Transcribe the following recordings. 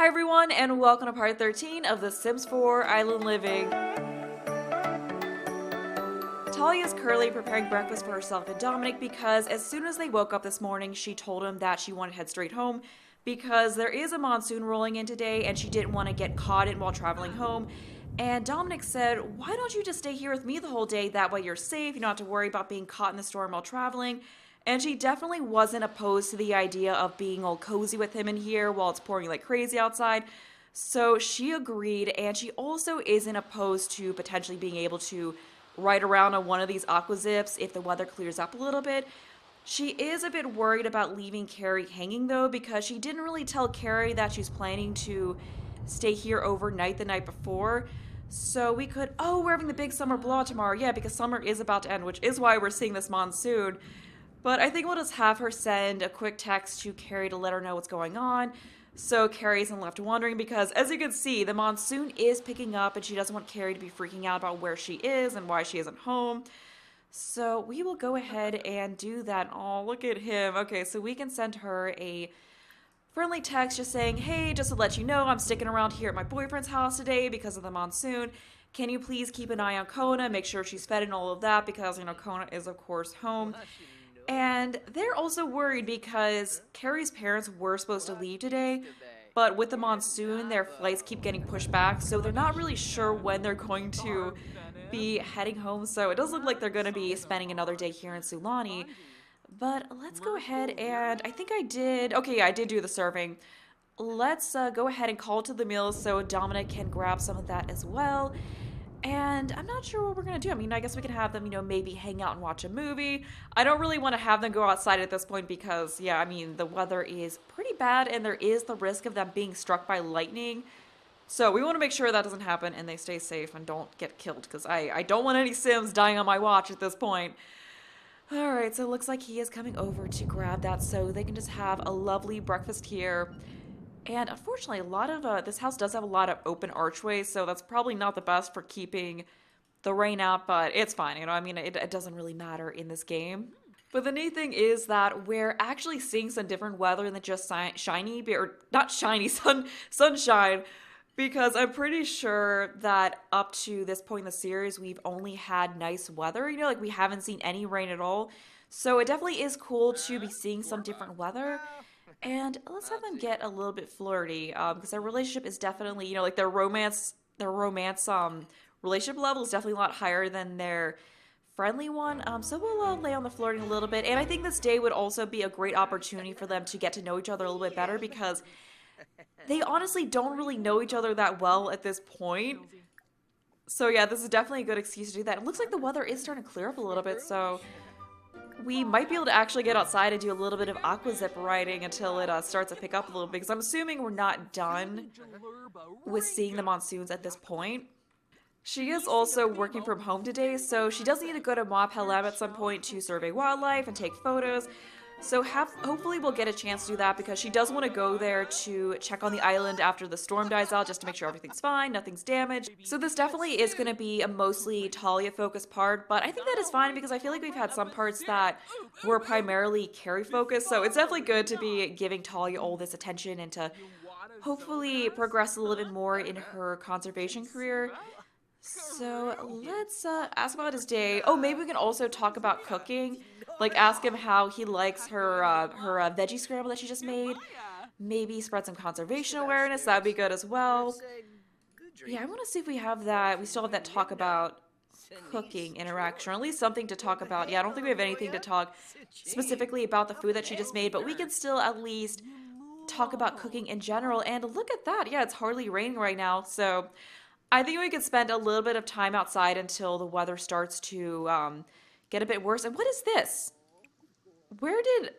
Hi everyone, and welcome to part 13 of The Sims 4 Island Living. Talia is currently preparing breakfast for herself and Dominic because as soon as they woke up this morning, she told him that she wanted to head straight home because there is a monsoon rolling in today and she didn't want to get caught in while traveling home. And Dominic said, why don't you just stay here with me the whole day? That way you're safe, you don't have to worry about being caught in the storm while traveling. And she definitely wasn't opposed to the idea of being all cozy with him in here while it's pouring like crazy outside. So she agreed, and she also isn't opposed to potentially being able to ride around on one of these aquazips if the weather clears up a little bit. She is a bit worried about leaving Kerri hanging though, because she didn't really tell Kerri that she's planning to stay here overnight the night before. So we could, oh, we're having the big summer blowout tomorrow. Yeah, because summer is about to end, which is why we're seeing this monsoon. But I think we'll just have her send a quick text to Kerri to let her know what's going on. So Kerri isn't left wondering because, as you can see, the monsoon is picking up and she doesn't want Kerri to be freaking out about where she is and why she isn't home. So we will go ahead and do that. Oh, look at him. Okay, so we can send her a friendly text just saying, hey, just to let you know, I'm sticking around here at my boyfriend's house today because of the monsoon. Can you please keep an eye on Kona, make sure she's fed and all of that because, Kona is, of course, home. And they're also worried because Kerri's parents were supposed to leave today, but with the monsoon, their flights keep getting pushed back, so they're not really sure when they're going to be heading home. So it does look like they're going to be spending another day here in Sulani. But let's go ahead and I think I did. Okay, yeah, I did do the serving. Let's go ahead and call to the meals so Dominic can grab some of that as well. And I'm not sure what we're going to do. I mean, I guess we can have them, maybe hang out and watch a movie. I don't really want to have them go outside at this point because, yeah, I mean, the weather is pretty bad and there is the risk of them being struck by lightning. So we want to make sure that doesn't happen and they stay safe and don't get killed because I don't want any Sims dying on my watch at this point. Alright, so it looks like he is coming over to grab that so they can just have a lovely breakfast here. And unfortunately, a lot of this house does have a lot of open archways, so that's probably not the best for keeping the rain out, but it's fine. I mean, it doesn't really matter in this game. But the neat thing is that we're actually seeing some different weather than just shiny, or not shiny, sunshine, because I'm pretty sure that up to this point in the series, we've only had nice weather. Like we haven't seen any rain at all. So it definitely is cool to be seeing some different weather. And let's have them get a little bit flirty, because their relationship is definitely, like their romance relationship level is definitely a lot higher than their friendly one. So we'll lay on the flirting a little bit. And I think this day would also be a great opportunity for them to get to know each other a little bit better because they honestly don't really know each other that well at this point. So yeah, this is definitely a good excuse to do that. It looks like the weather is starting to clear up a little bit, so we might be able to actually get outside and do a little bit of aquazip riding until it starts to pick up a little bit, because I'm assuming we're not done with seeing the monsoons at this point. She is also working from home today, so she does need to go to Mua Pel'am at some point to survey wildlife and take photos. So hopefully we'll get a chance to do that because she does want to go there to check on the island after the storm dies out just to make sure everything's fine, nothing's damaged. So this definitely is going to be a mostly Talia focused part, but I think that is fine because I feel like we've had some parts that were primarily Kerri focused. So it's definitely good to be giving Talia all this attention and to hopefully progress a little bit more in her conservation career. So let's ask about his day. Oh, maybe we can also talk about cooking. Like ask him how he likes her veggie scramble that she just made. Maybe spread some conservation awareness. That'd be good as well. Yeah, I want to see if we have that. We still have that talk about cooking interaction, or at least something to talk about. Yeah, I don't think we have anything to talk specifically about the food that she just made, but we can still at least talk about cooking in general. And look at that. Yeah, it's hardly raining right now, so I think we could spend a little bit of time outside until the weather starts to get a bit worse. And what is this? Where did...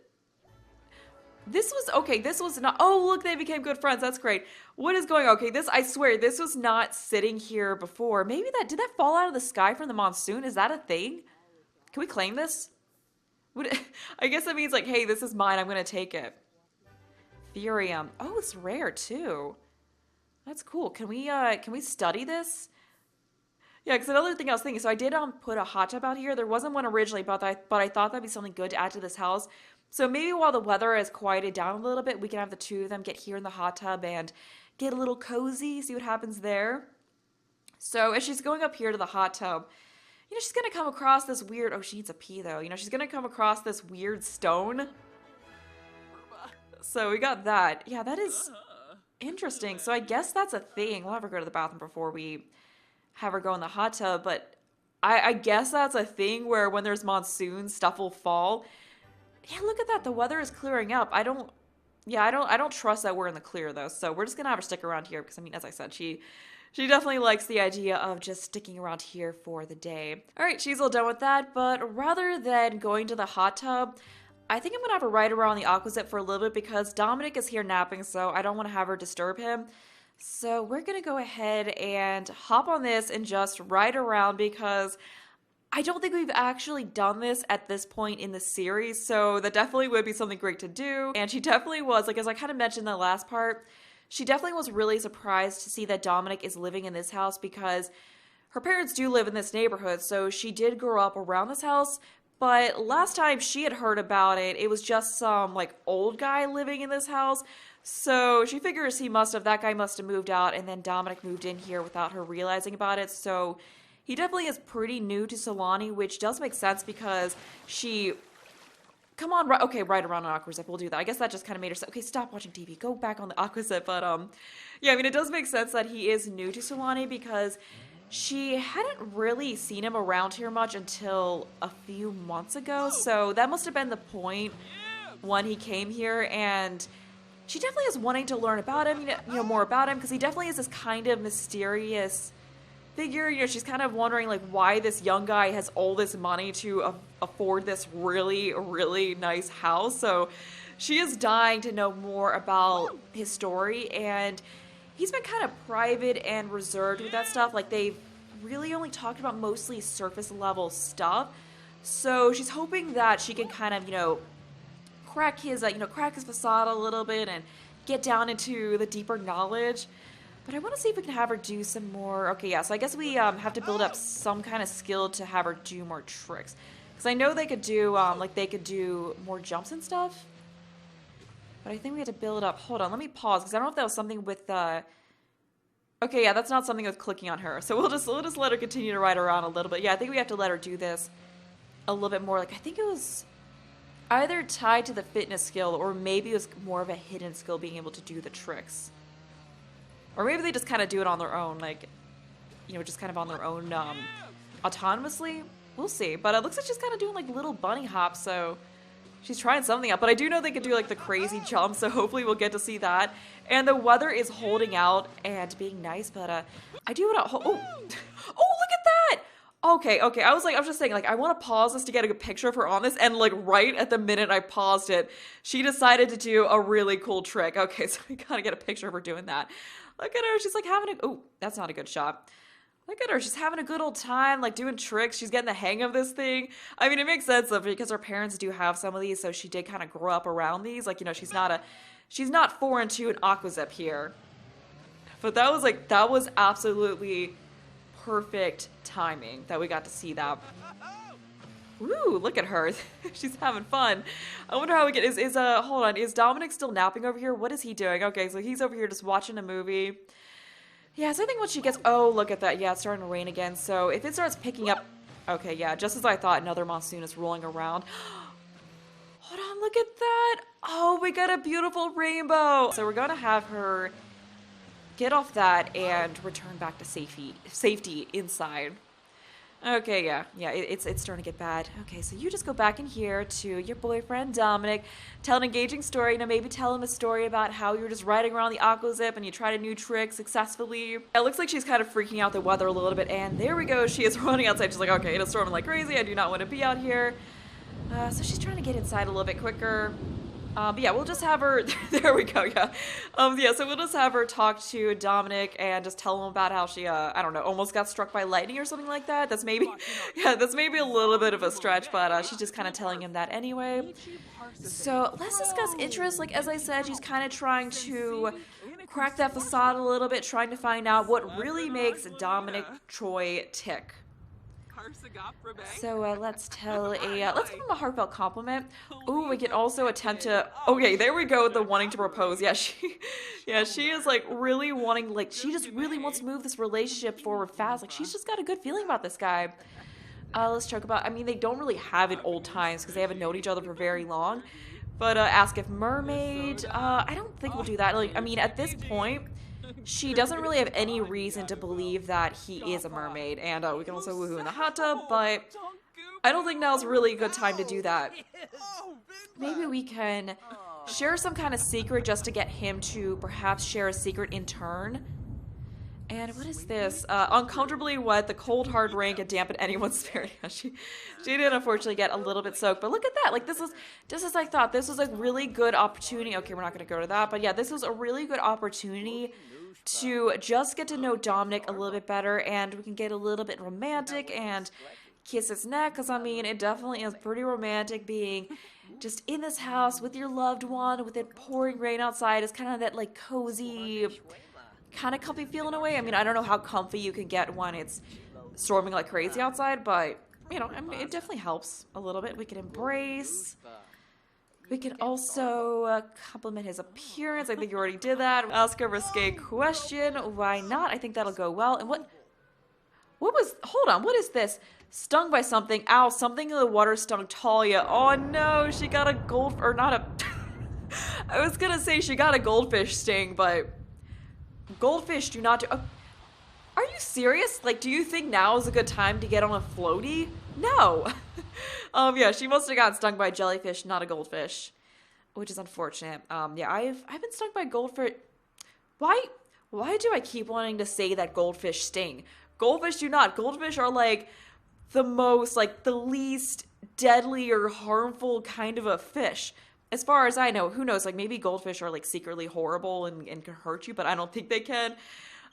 This was... Okay, this was not... Oh, look, they became good friends. That's great. What is going on? Okay, this... I swear, this was not sitting here before. Maybe that... Did that fall out of the sky from the monsoon? Is that a thing? Can we claim this? I guess that means, like, hey, this is mine. I'm going to take it. Therium. Oh, it's rare, too. That's cool. Can we study this? Yeah, because another thing I was thinking, so I did put a hot tub out here. There wasn't one originally, but I thought that'd be something good to add to this house. So maybe while the weather has quieted down a little bit, we can have the two of them get here in the hot tub and get a little cozy, see what happens there. So as she's going up here to the hot tub, you know, she's gonna come across this weird, oh, she needs a pee though. You know, she's gonna come across this weird stone. So we got that. Yeah, that is interesting. So I guess that's a thing. We'll have her go to the bathroom before we have her go in the hot tub, but I guess that's a thing where when there's monsoon, stuff will fall. Yeah, look at that. The weather is clearing up. I don't trust that we're in the clear though. So we're just gonna have her stick around here because I mean, as I said, she definitely likes the idea of just sticking around here for the day. All right, she's all done with that, but rather than going to the hot tub, I think I'm gonna have her ride around the aquazip for a little bit because Dominic is here napping, so I don't want to have her disturb him. So we're gonna go ahead and hop on this and just ride around because I don't think we've actually done this at this point in the series, so that definitely would be something great to do. And she definitely was, like as I kind of mentioned in the last part, she definitely was really surprised to see that Dominic is living in this house because her parents do live in this neighborhood, so she did grow up around this house. But last time she had heard about it, it was just some like old guy living in this house. So she figures that guy must have moved out and then Dominic moved in here without her realizing about it. So he definitely is pretty new to Sulani, which does make sense because she... Come on, okay, right around an aquazip, we'll do that. I guess that just kind of made her say, okay, stop watching TV, go back on the aquazip. But yeah, I mean, it does make sense that he is new to Sulani because she hadn't really seen him around here much until a few months ago. So that must have been the point when he came here, and she definitely is wanting to learn about him, you know, more about him, because he definitely is this kind of mysterious figure. You know, she's kind of wondering like why this young guy has all this money to afford this really, really nice house. So she is dying to know more about his story, and he's been kind of private and reserved with that stuff. Like they've really only talked about mostly surface level stuff. So she's hoping that she can kind of, you know, crack his facade a little bit and get down into the deeper knowledge. But I want to see if we can have her do some more. Okay, yeah, so I guess we have to build up some kind of skill to have her do more tricks. Because I know they could do, they could do more jumps and stuff. But I think we have to build up. Hold on, let me pause, because I don't know if that was something with, Okay, yeah, that's not something with clicking on her. So we'll just let her continue to ride around a little bit. Yeah, I think we have to let her do this a little bit more. Like, I think it was either tied to the fitness skill, or maybe it was more of a hidden skill, being able to do the tricks. Or maybe they just kind of do it on their own, like, you know, just kind of on their own, autonomously. We'll see. But it looks like she's kind of doing, like, little bunny hops, so she's trying something out. But I do know they could do, like, the crazy jump, so hopefully we'll get to see that. And the weather is holding out and being nice, but, I do want to... Oh, look at that! Okay, I was just saying, like, I want to pause this to get a good picture of her on this, and, like, right at the minute I paused it, she decided to do a really cool trick. Okay, so we gotta get a picture of her doing that. Look at her, she's, like, having a... Oh, that's not a good shot. Look at her, she's having a good old time, like, doing tricks. She's getting the hang of this thing. I mean, it makes sense, though, because her parents do have some of these, so she did kind of grow up around these. Like, you know, she's not foreign to an aquazip here. But that was absolutely perfect timing that we got to see that. Ooh, look at her. She's having fun. I wonder how we get... hold on, is Dominic still napping over here? What is he doing? Okay, so he's over here just watching a movie. Yeah, so I think once she gets... Oh, look at that. Yeah, it's starting to rain again. So if it starts picking up... Okay, yeah, just as I thought, another monsoon is rolling around. Hold on, look at that. Oh, we got a beautiful rainbow. So we're going to have her get off that and return back to safety inside. Okay, yeah, it's starting to get bad. Okay, so you just go back in here to your boyfriend, Dominic, tell an engaging story, you know, maybe tell him a story about how you were just riding around the aquazip and you tried a new trick successfully. It looks like she's kind of freaking out the weather a little bit, and there we go, she is running outside. She's like, okay, it is storming like crazy, I do not want to be out here. So she's trying to get inside a little bit quicker. But yeah, we'll just have her, there we go, yeah. Yeah, so we'll just have her talk to Dominic and just tell him about how she, I don't know, almost got struck by lightning or something like that. That's maybe a little bit of a stretch, but she's just kind of telling him that anyway. So let's discuss interests. Like, as I said, she's kind of trying to crack that facade a little bit, trying to find out what really makes Dominic Troy tick. So let's tell let's give him a heartfelt compliment. Ooh, we can also attempt to. Okay, there we go with the wanting to propose. Yeah, she is like really wanting, like she just really wants to move this relationship forward fast. Like she's just got a good feeling about this guy. Let's talk about. I mean, they don't really have it old times because they haven't known each other for very long. But ask if mermaid. I don't think we'll do that. Like, I mean, at this point, she doesn't really have any reason to believe that he is a mermaid. And we can also woohoo in the hot tub, but I don't think now's really a good time to do that. Maybe we can share some kind of secret just to get him to perhaps share a secret in turn. And what is this? Uncomfortably wet, the cold hard rain can dampen anyone's spirit. she did unfortunately get a little bit soaked, but look at that. Like this is I thought this was a really good opportunity. Okay, we're not going to go to that, but yeah, this was a really good opportunity to just get to know Dominic a little bit better, and we can get a little bit romantic and kiss his neck, because I mean, it definitely is pretty romantic being just in this house with your loved one, with it pouring rain outside. It's kind of that like cozy, kind of comfy feeling away. I mean, I don't know how comfy you can get when it's storming like crazy outside, but you know, I mean, it definitely helps a little bit. We can embrace. We can also compliment his appearance. I think you already did that. Ask a risque question. Why not? I think that'll go well. And what was, hold on, what is this? Stung by something. Ow, something in the water stung Talia. Oh no, she got a or not a, I was gonna say she got a goldfish sting, but goldfish do not do, are you serious? Like, do you think now is a good time to get on a floaty? No. Yeah, she must have gotten stung by a jellyfish, not a goldfish, which is unfortunate. Yeah, I've been stung by goldfish. Why do I keep wanting to say that goldfish sting? Goldfish do not. Goldfish are like the most, like the least deadly or harmful kind of a fish. As far as I know, who knows, like maybe goldfish are like secretly horrible and can hurt you, but I don't think they can.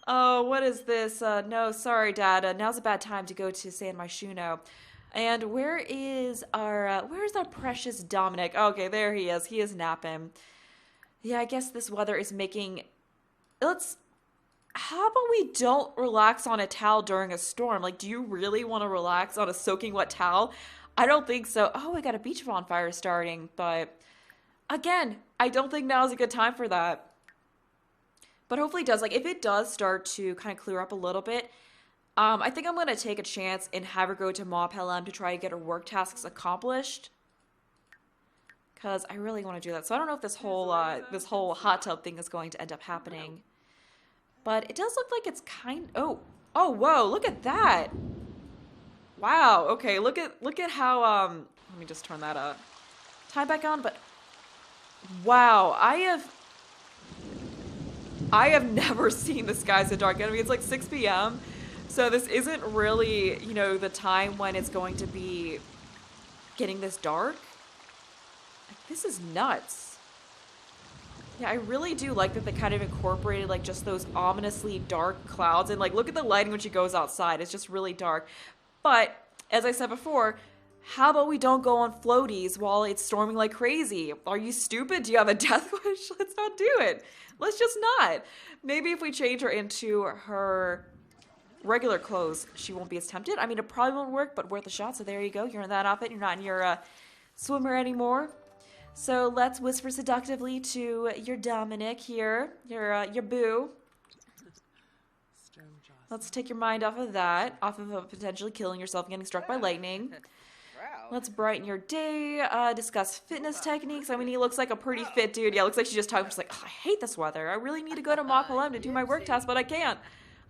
Oh, what is this? No, sorry, Dad. Now's a bad time to go to San Myshuno. And where's our precious Dominic? Okay, there he is. He is napping. Yeah, I guess this weather is making, how about we don't relax on a towel during a storm? Like, do you really want to relax on a soaking wet towel? I don't think so. Oh, I got a beach bonfire starting, but again, I don't think now is a good time for that. But hopefully it does. Like, if it does start to kind of clear up a little bit, I think I'm going to take a chance and have her go to Mua Pel'am to try to get her work tasks accomplished. Because I really want to do that. So I don't know if this whole hot tub thing is going to end up happening. But it does look like it's oh, whoa, look at that. Wow, okay, look at how, let me just turn that time back on, but wow, I have never seen the sky so dark. I mean, it's like 6 p.m., so this isn't really, you know, the time when it's going to be getting this dark. Like, this is nuts. Yeah, I really do like that they kind of incorporated, like, just those ominously dark clouds. And, like, look at the lighting when she goes outside. It's just really dark. But, as I said before, how about we don't go on floaties while it's storming like crazy? Are you stupid? Do you have a death wish? Let's not do it. Let's just not. Maybe if we change her into her regular clothes, she won't be as tempted. I mean, it probably won't work, but worth a shot. So there you go. You're in that outfit. You're not in your swimmer anymore. So let's whisper seductively to your Dominic here, your boo. Let's take your mind off of that, off of potentially killing yourself and getting struck by lightning. Let's brighten your day, discuss fitness techniques. I mean, he looks like a pretty fit dude. Yeah, looks like she just talked. She's like, oh, I hate this weather. I really need to go to Mua Pel'am to do my work task, but I can't.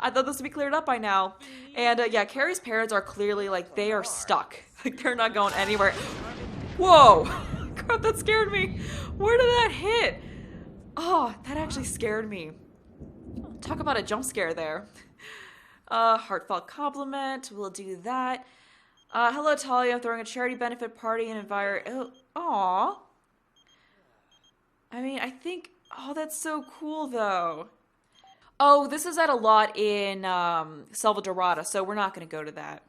I thought this would be cleared up by now. And yeah, Kerri's parents are clearly like, they are stuck. Like, they're not going anywhere. Whoa! God, that scared me. Where did that hit? Oh, that actually scared me. Talk about a jump scare there. Heartfelt compliment. We'll do that. Hello, Talia. I'm throwing a charity benefit party and invite. Aw. I mean, I think. Oh, that's so cool, though. Oh, this is at a lot in Selva Dorada, so we're not going to go to that.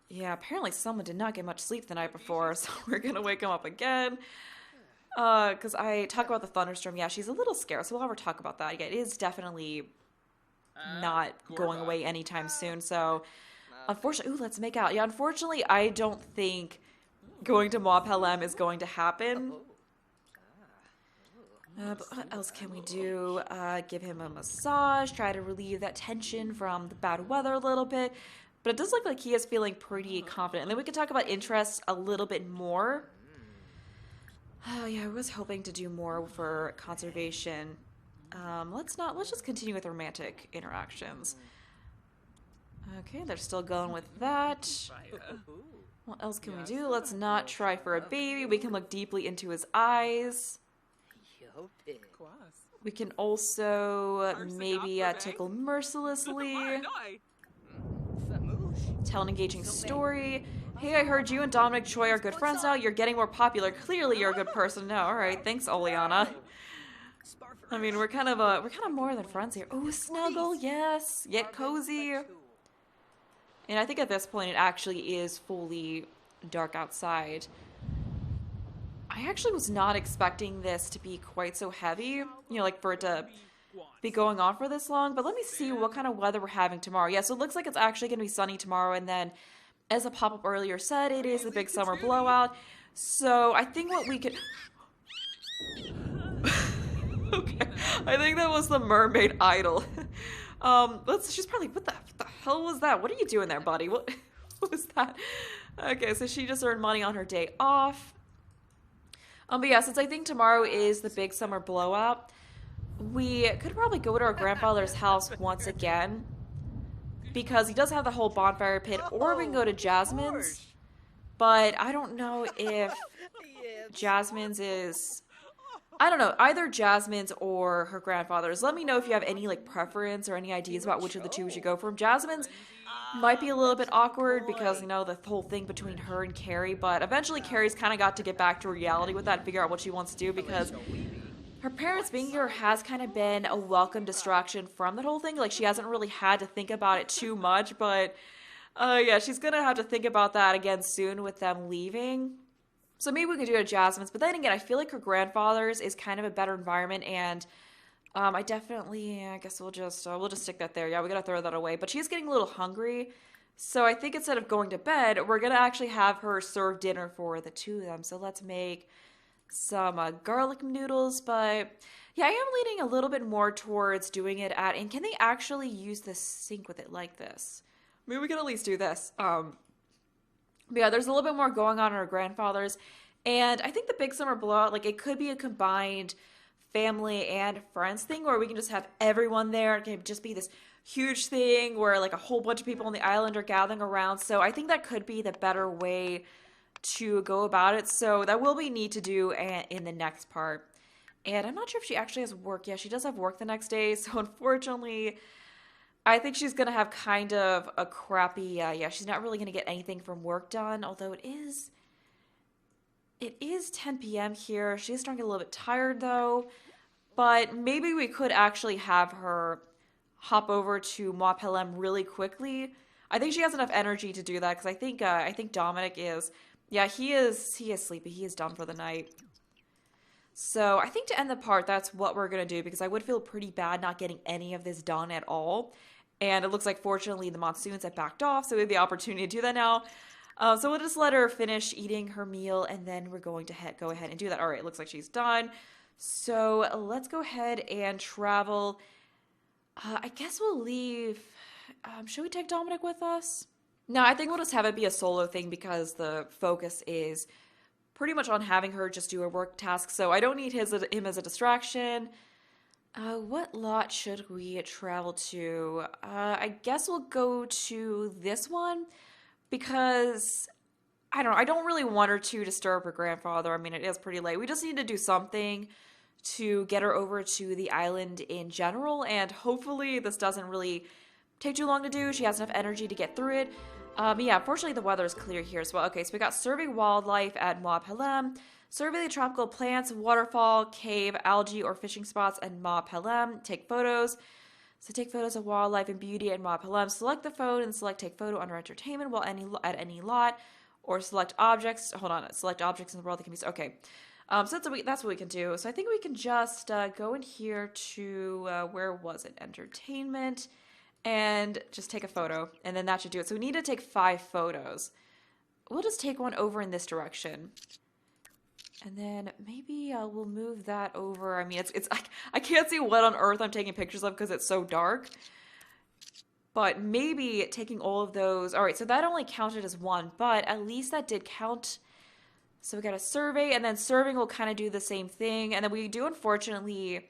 Yeah, apparently someone did not get much sleep the night before, so we're going to wake him up again. Because I talk about the thunderstorm. Yeah, she's a little scared, so we'll have her talk about that. Yeah, it is definitely not going away anytime soon, so Unfortunately, ooh, let's make out. Yeah, unfortunately, I don't think going to Mua Pel'am is going to happen. But what else can we do? Give him a massage, try to relieve that tension from the bad weather a little bit. But it does look like he is feeling pretty confident. And then we can talk about interests a little bit more. Oh yeah, I was hoping to do more for conservation. Let's just continue with romantic interactions. Okay, they're still going with that. What else can we do? Let's not try for a baby. We can look deeply into his eyes. We can also maybe tickle mercilessly. Tell an engaging story. Hey, I heard you and Dominic Choi are good friends now. You're getting more popular. Clearly, you're a good person now. All right, thanks, Oleana. I mean, we're kind of more than friends here. Oh, snuggle, yes, get cozy. And I think at this point, it actually is fully dark outside. I actually was not expecting this to be quite so heavy, you know, like for it to be going on for this long. But let me see what kind of weather we're having tomorrow. Yeah, so it looks like it's actually going to be sunny tomorrow. And then, as a pop-up earlier said, it is the big summer blowout. So I think what we could... Okay, I think that was the mermaid idol. She's probably, what the hell was that? What are you doing there, buddy? What was that? Okay, so she just earned money on her day off. But yeah, since I think tomorrow is the big summer blowout, we could probably go to our grandfather's house once again, because he does have the whole bonfire pit, or we can go to Jasmine's, but I don't know if Jasmine's is... I don't know, either Jasmine's or her grandfather's. Let me know if you have any like preference or any ideas about which of the two we should go from. Jasmine's might be a little bit awkward because, you know, the whole thing between her and Kerri, but eventually Kerri's kind of got to get back to reality with that and figure out what she wants to do, because her parents being here has kind of been a welcome distraction from that whole thing. Like, she hasn't really had to think about it too much, but yeah, she's gonna have to think about that again soon with them leaving. So maybe we could do it at Jasmine's, but then again, I feel like her grandfather's is kind of a better environment, and I guess we'll just stick that there. Yeah, we gotta throw that away. But she's getting a little hungry, so I think instead of going to bed, we're gonna actually have her serve dinner for the two of them. So let's make some garlic noodles. But yeah, I am leaning a little bit more towards doing it at. And can they actually use the sink with it like this? Maybe we can at least do this. But yeah, there's a little bit more going on in her grandfather's. And I think the big summer blowout, like, it could be a combined family and friends thing where we can just have everyone there. It can just be this huge thing where, like, a whole bunch of people on the island are gathering around. So I think that could be the better way to go about it. So that will be neat to do in the next part. And I'm not sure if she actually has work. Yeah, she does have work the next day. So unfortunately, I think she's going to have kind of a crappy, yeah, she's not really going to get anything from work done, although it is 10 p.m. here. She is starting to get a little bit tired, though, but maybe we could actually have her hop over to Mua Pel'am really quickly. I think she has enough energy to do that, because I think Dominic is, yeah, he is sleepy. He is done for the night. So I think to end the part, that's what we're going to do, because I would feel pretty bad not getting any of this done at all. And it looks like, fortunately, the monsoons have backed off, so we have the opportunity to do that now. So we'll just let her finish eating her meal, and then we're going to go ahead and do that. All right, it looks like she's done. So let's go ahead and travel. I guess we'll leave. Should we take Dominic with us? No, I think we'll just have it be a solo thing, because the focus is pretty much on having her just do her work tasks. So I don't need him as a distraction. What lot should we travel to? I guess we'll go to this one, because I don't really want her to disturb her grandfather. I mean, it is pretty late. We just need to do something to get her over to the island in general, and hopefully this doesn't really take too long to do. She has enough energy to get through it. But yeah, fortunately the weather is clear here as well. Okay, so we got survey wildlife at Mua Pel'am, survey the tropical plants, waterfall, cave, algae, or fishing spots at Mua Pel'am, take photos. So take photos of wildlife and beauty at Mua Pel'am. Select the phone and select take photo under entertainment while at any lot, or select objects. Select objects in the world that can be. Okay, so that's what we can do. So I think we can just go in here to where was it? Entertainment, and just take a photo, and then that should do it. So we need to take 5 photos. We'll just take one over in this direction. And then maybe we'll move that over. I mean, I can't see what on earth I'm taking pictures of because it's so dark. But maybe taking all of those. All right, so that only counted as 1, but at least that did count. So we got a survey, and then serving will kind of do the same thing. And then we do, unfortunately,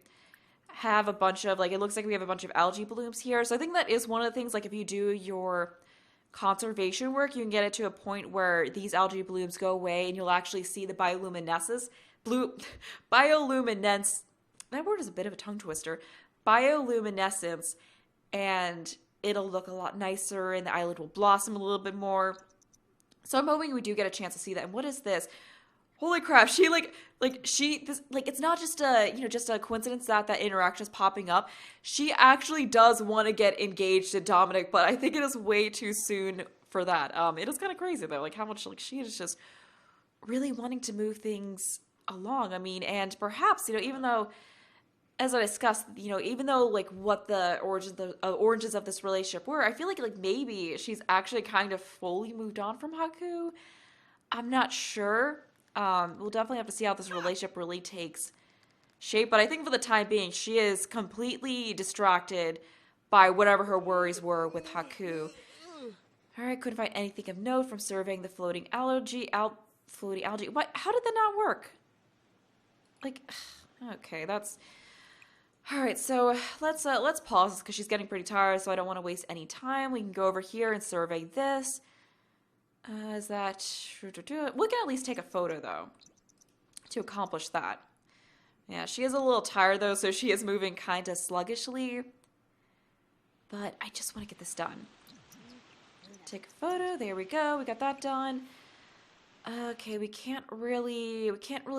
have a bunch of, like, it looks like we have a bunch of algae blooms here. So I think that is one of the things, like, if you do your conservation work, you can get it to a point where these algae blooms go away and you'll actually see the bioluminescence. Bioluminescence. That word is a bit of a tongue twister. Bioluminescence. And it'll look a lot nicer and the island will blossom a little bit more. So I'm hoping we do get a chance to see that. And what is this? Holy crap, she it's not just a coincidence that interaction is popping up. She actually does want to get engaged to Dominic, but I think it is way too soon for that. It is kind of crazy though, like how much she is just really wanting to move things along. I mean, and perhaps, even though, as I discussed, even though like what the origins of this relationship were, I feel like maybe she's actually kind of fully moved on from Haku. I'm not sure. We'll definitely have to see how this relationship really takes shape. But I think for the time being, she is completely distracted by whatever her worries were with Haku. Alright, couldn't find anything of note from surveying the floating algae. What? How did that not work? Okay, that's... Alright, so let's pause this because she's getting pretty tired, so I don't want to waste any time. We can go over here and survey this. We can at least take a photo, though, to accomplish that. Yeah, she is a little tired, though, so she is moving kind of sluggishly. But I just want to get this done. Take a photo. There we go. We got that done. Okay, we can't really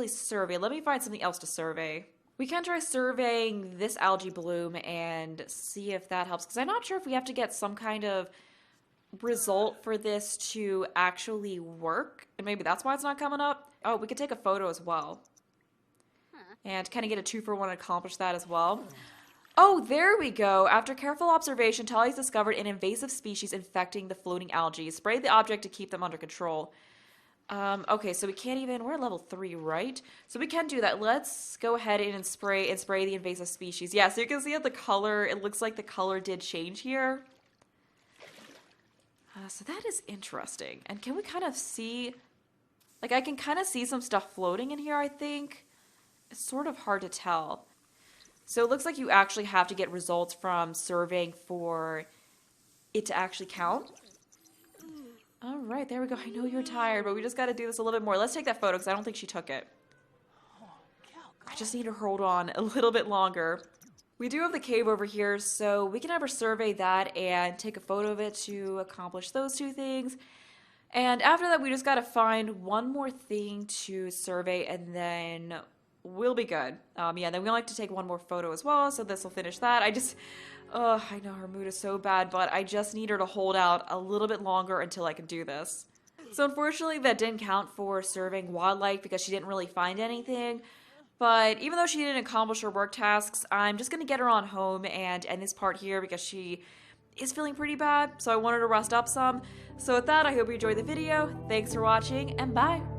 survey. Let me find something else to survey. We can try surveying this algae bloom and see if that helps, because I'm not sure if we have to get some kind of result for this to actually work, and maybe that's why it's not coming up. Oh, we could take a photo as well, and kind of get a 2-for-1 and accomplish that as well. Oh, there we go. After careful observation, Talia's discovered an invasive species infecting the floating algae. Spray the object to keep them under control. Okay, so we can't even, we're at level 3, right? So we can do that. Let's go ahead and spray the invasive species. Yeah, so you can see that the color, it looks like the color did change here. So that is interesting. And can we kind of see, like I can kind of see some stuff floating in here, I think. It's sort of hard to tell. So it looks like you actually have to get results from surveying for it to actually count. All right, there we go. I know you're tired, but we just got to do this a little bit more. Let's take that photo because I don't think she took it. I just need to hold on a little bit longer. We do have the cave over here, so we can have her survey that and take a photo of it to accomplish those 2 things. And after that, we just got to find one more thing to survey, and then we'll be good. Yeah, then we like to take one more photo as well, so this will finish that. I know her mood is so bad, but I just need her to hold out a little bit longer until I can do this. So unfortunately, that didn't count for surveying wildlife because she didn't really find anything. But even though she didn't accomplish her work tasks, I'm just going to get her on home and end this part here because she is feeling pretty bad. So I wanted to rest up some. So with that, I hope you enjoyed the video. Thanks for watching, and bye!